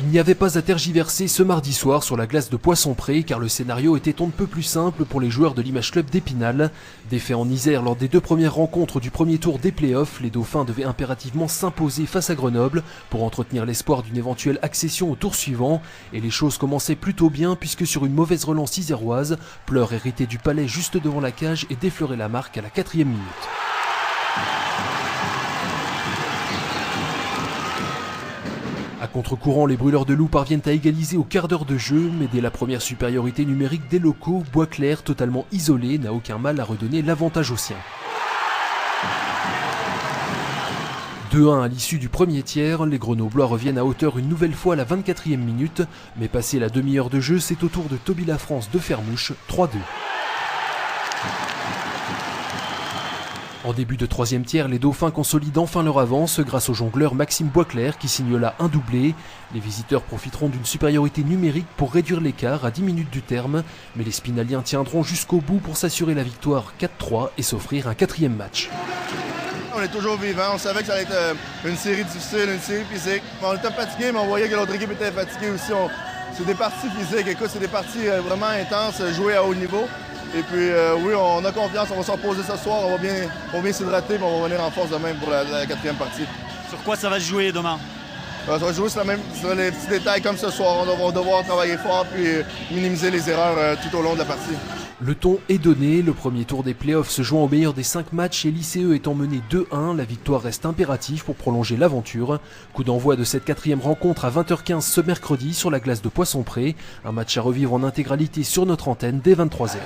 Il n'y avait pas à tergiverser ce mardi soir sur la glace de Poissompré car le scénario était on ne peut plus simple pour les joueurs de l'Image Club d'Épinal. Défaits en Isère lors des deux premières rencontres du premier tour des playoffs, les Dauphins devaient impérativement s'imposer face à Grenoble pour entretenir l'espoir d'une éventuelle accession au tour suivant. Et les choses commençaient plutôt bien puisque sur une mauvaise relance iséroise, Pleur héritait du palais juste devant la cage et défleurait la marque à la 4e minute. À contre-courant, les brûleurs de loups parviennent à égaliser au quart d'heure de jeu, mais dès la première supériorité numérique des locaux, Boisclair, totalement isolé, n'a aucun mal à redonner l'avantage aux siens. 2-1 à l'issue du premier tiers, les Grenoblois reviennent à hauteur une nouvelle fois à la 24e minute, mais passé la demi-heure de jeu, c'est au tour de Toby Lafrance de faire mouche, 3-2. En début de troisième tiers, les Dauphins consolident enfin leur avance grâce au jongleur Maxime Boisclair qui signe là un doublé. Les visiteurs profiteront d'une supériorité numérique pour réduire l'écart à 10 minutes du terme, mais les Spinaliens tiendront jusqu'au bout pour s'assurer la victoire 4-3 et s'offrir un 4e match. On est toujours vivant, on savait que ça allait être une série difficile, une série physique. On était fatigué, mais on voyait que l'autre équipe était fatiguée aussi. C'est des parties physiques, écoute, c'est des parties vraiment intenses, jouées à haut niveau. Et puis oui, on a confiance, on va s'en reposer ce soir, on va bien s'hydrater, mais on va venir en force demain pour la 4e partie. Sur quoi ça va se jouer demain? Ça va se jouer sur les petits détails comme ce soir. On va devoir travailler fort et minimiser les erreurs tout au long de la partie. Le ton est donné, le premier tour des playoffs se jouant au meilleur des 5 matchs et l'ICE étant mené 2-1, la victoire reste impérative pour prolonger l'aventure. Coup d'envoi de cette 4e rencontre à 20h15 ce mercredi sur la glace de Poissompré, un match à revivre en intégralité sur notre antenne dès 23h.